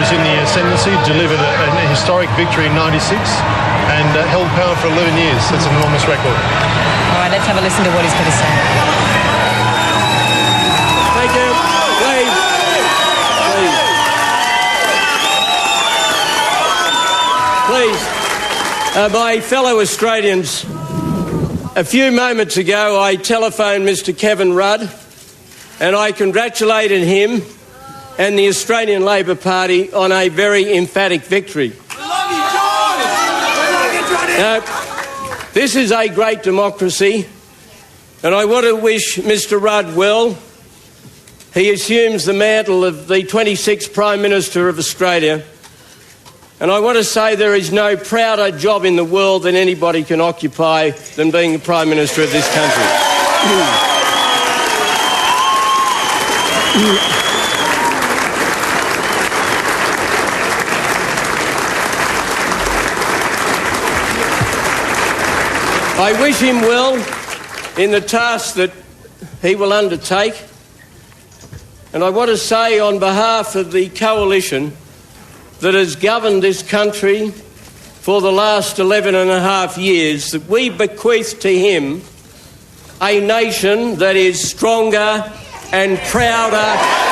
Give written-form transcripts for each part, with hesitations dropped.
was in the ascendancy, delivered an historic victory in '96 and held power for 11 years. That's an enormous record. All right, let's have a listen to what he's going to say. Thank you. Please. Please. My fellow Australians, a few moments ago I telephoned Mr Kevin Rudd and I congratulated him and the Australian Labor Party on a very emphatic victory. Now, this is a great democracy, and I want to wish Mr Rudd well. He assumes the mantle of the 26th Prime Minister of Australia, and I want to say there is no prouder job in the world than anybody can occupy than being the Prime Minister of this country. I wish him well in the task that he will undertake, and I want to say on behalf of the coalition that has governed this country for the last 11 and a half years that we bequeath to him a nation that is stronger and prouder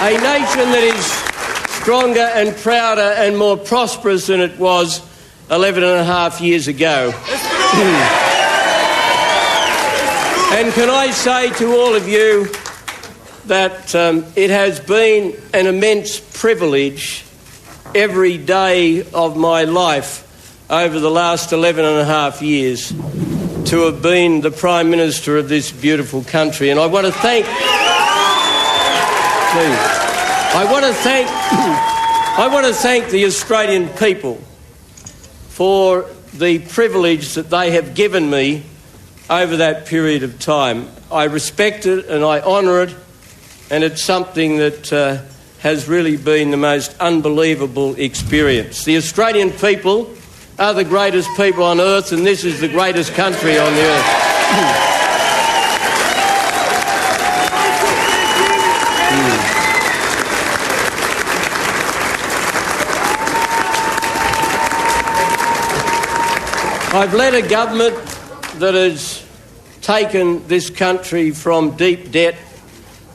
a nation that is stronger and prouder and more prosperous than it was 11 and a half years ago. And can I say to all of you that it has been an immense privilege every day of my life over the last 11 and a half years to have been the Prime Minister of this beautiful country. And I want to thank... I want to thank the Australian people for the privilege that they have given me over that period of time. I respect it and I honour it, and it's something that has really been the most unbelievable experience. The Australian people are the greatest people on earth, and this is the greatest country on the earth. I've led a government that has taken this country from deep debt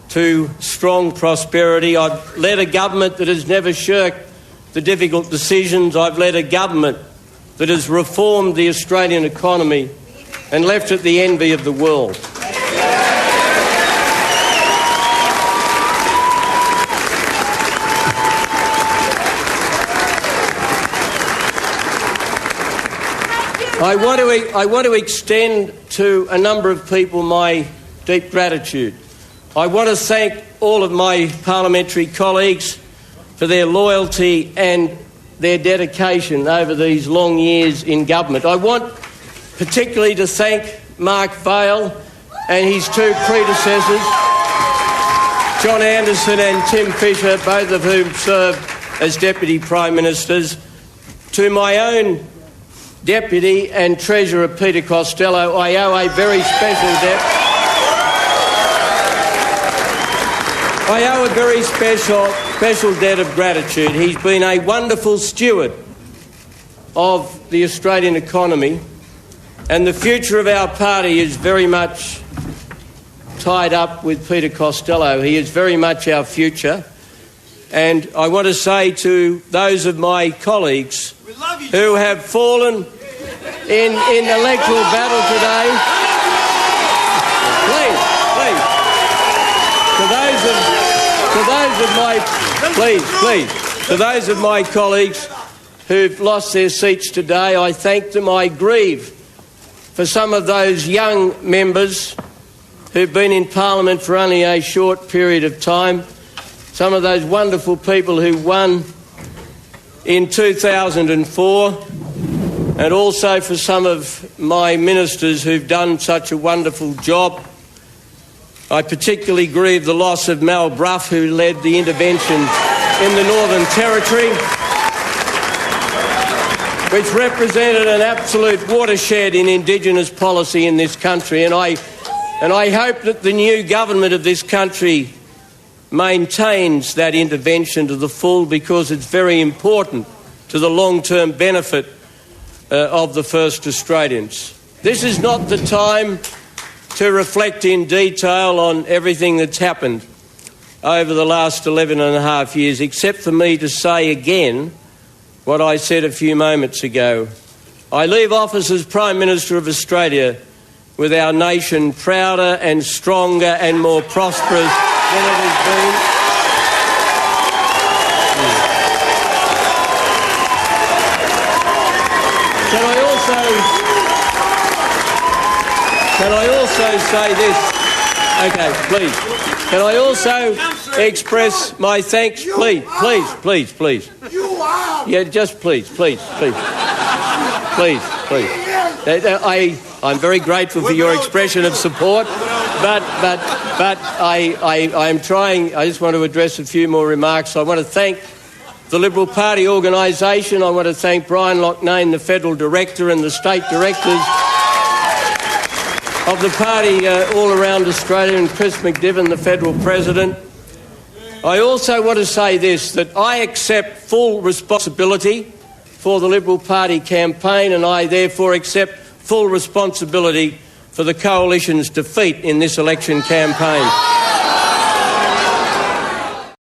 to strong prosperity. I've led a government that has never shirked the difficult decisions. I've led a government that has reformed the Australian economy and left it the envy of the world. I want to extend to a number of people my deep gratitude. I want to thank all of my parliamentary colleagues for their loyalty and their dedication over these long years in government. I want particularly to thank Mark Vaile and his two predecessors, John Anderson and Tim Fischer, both of whom served as Deputy Prime Ministers, to my own Deputy and Treasurer Peter Costello. I owe a very special debt. I owe a very special debt of gratitude. He's been a wonderful steward of the Australian economy, and the future of our party is very much tied up with Peter Costello. He is very much our future. And I want to say to those of my colleagues who have fallen in electoral battle today, to those of my colleagues who've lost their seats today, I thank them. I grieve for some of those young members who've been in Parliament for only a short period of time, some of those wonderful people who won in 2004, and also for some of my ministers who've done such a wonderful job. I particularly grieve the loss of Mal Brough, who led the intervention in the Northern Territory. which represented an absolute watershed in Indigenous policy in this country. And I hope that the new government of this country maintains that intervention to the full, because it's very important to the long-term benefit of the first Australians. This is not the time to reflect in detail on everything that's happened over the last 11 and a half years, except for me to say again what I said a few moments ago. I leave office as Prime Minister of Australia with our nation prouder and stronger and more prosperous than it has been. Can I also say this? Okay, please. Can I also express my thanks? Please. Yeah, just please. I'm very grateful for your expression of support, but I'm trying. I just want to address a few more remarks. I want to thank the Liberal Party organisation. I want to thank Brian Loughnane, the Federal Director, and the State Directors of the party all around Australia, and Chris McDivitt, the Federal President. I also want to say this, that I accept full responsibility for the Liberal Party campaign, and I therefore accept full responsibility for the Coalition's defeat in this election campaign.